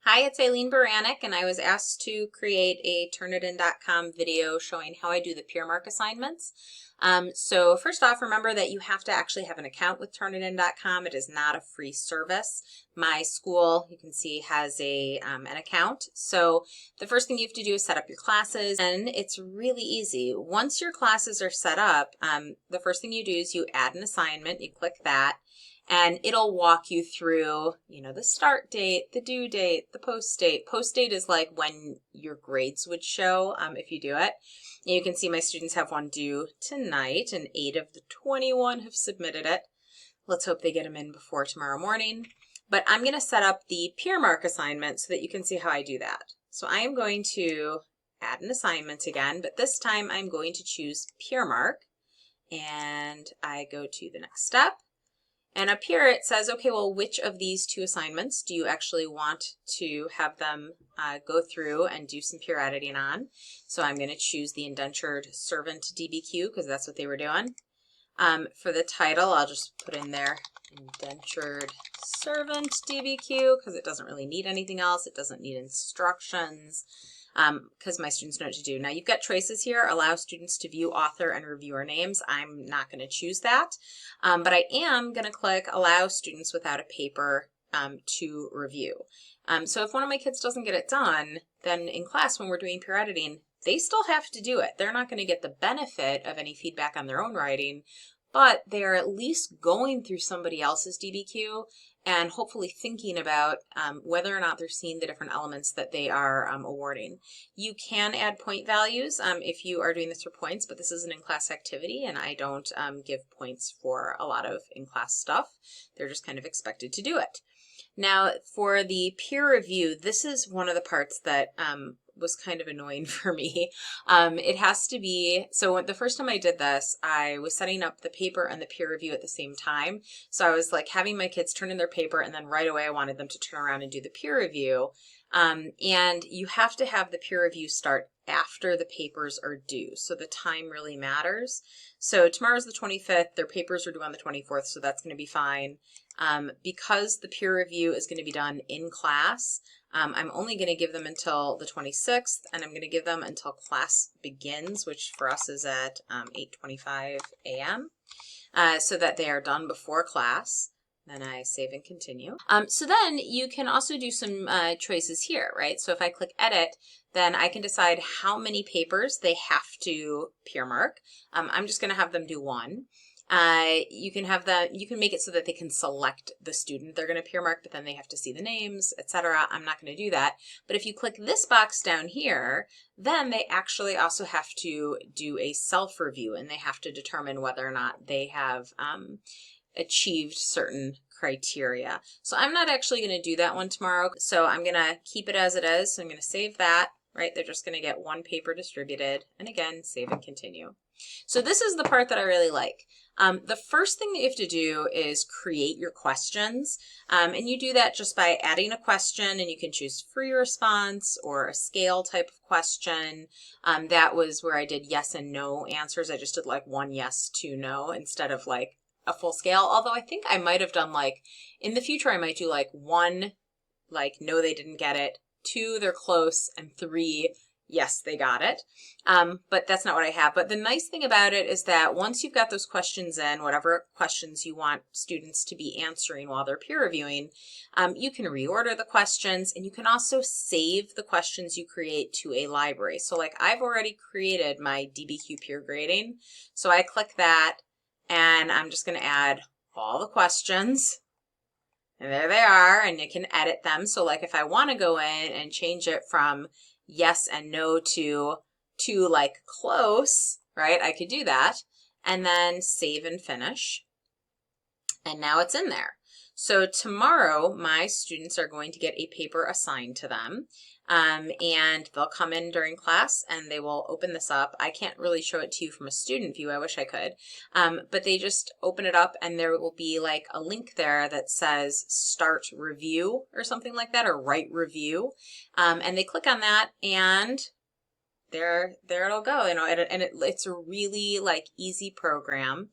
Hi, it's Eileen Baranek, and I was asked to create a Turnitin.com video showing how I do the Peermark assignments. So first off, remember that you have to actually have an account with Turnitin.com. It is not a free service. My school, you can see, has an account. So the first thing you have to do is set up your classes, and it's really easy. Once your classes are set up, the first thing you do is you add an assignment. You click that. And it'll walk you through, the start date, the due date, the post date. Post date is like when your grades would show if you do it. And you can see my students have one due tonight, and 8 of the 21 have submitted it. Let's hope they get them in before tomorrow morning. But I'm going to set up the Peermark assignment so that you can see how I do that. So I am going to add an assignment again, but this time I'm going to choose Peermark. And I go to the next step. And up here it says, okay, well, which of these 2 assignments do you actually want to have them go through and do some peer editing on? So I'm going to choose the indentured servant DBQ because that's what they were doing. For the title, I'll just put in there indentured servant DBQ because it doesn't really need anything else. It doesn't need instructions because my students know what to do. Now you've got choices here. Allow students to view author and reviewer names. I'm not going to choose that, but I am going to click allow students without a paper to review. So if one of my kids doesn't get it done, then in class when we're doing peer editing, they still have to do it. They're not going to get the benefit of any feedback on their own writing, but they're at least going through somebody else's DBQ and hopefully thinking about whether or not they're seeing the different elements that they are awarding. You can add point values if you are doing this for points, but this is an in-class activity and I don't give points for a lot of in-class stuff. They're just kind of expected to do it. Now for the peer review, this is one of the parts that was kind of annoying for me. It has to be, so the first time I did this, I was setting up the paper and the peer review at the same time. So I was like having my kids turn in their paper and then right away I wanted them to turn around and do the peer review. And you have to have the peer review start after the papers are due. So the time really matters. So tomorrow's the 25th, their papers are due on the 24th, so that's going to be fine. Because the peer review is going to be done in class, I'm only going to give them until the 26th, and I'm going to give them until class begins, which for us is at 8:25 a.m., so that they are done before class. Then I save and continue. So then you can also do some choices here, right? So if I click edit, then I can decide how many papers they have to Peermark. I'm just going to have them do 1. You can make it so that they can select the student they're going to Peermark, but then they have to see the names, etc. I'm not going to do that. But if you click this box down here, then they actually also have to do a self-review, and they have to determine whether or not they have achieved certain criteria. So I'm not actually going to do that one tomorrow. So I'm going to keep it as it is. So I'm going to save that, right? They're just going to get 1 paper distributed, and again, save and continue. So this is the part that I really like. The first thing that you have to do is create your questions, and you do that just by adding a question, and you can choose free response or a scale type of question. That was where I did yes and no answers. I just did like 1 yes, 2 no instead of like a full scale, although I think I might have done like, in the future I might do like 1, like no they didn't get it, 2 they're close, and 3 yes, they got it. But that's not what I have. But the nice thing about it is that once you've got those questions in, whatever questions you want students to be answering while they're peer reviewing, you can reorder the questions, and you can also save the questions you create to a library. So like I've already created my DBQ peer grading. So I click that, and I'm just going to add all the questions. And there they are, and you can edit them. So like if I want to go in and change it from yes and no to like close, right? I could do that, and then save and finish. And now it's in there. So tomorrow my students are going to get a paper assigned to them, and they'll come in during class and they will open this up. I can't really show it to you from a student view. I wish I could, but they just open it up and there will be like a link there that says start review or something like that, or write review, and they click on that and there it'll go, and it's a really like easy program.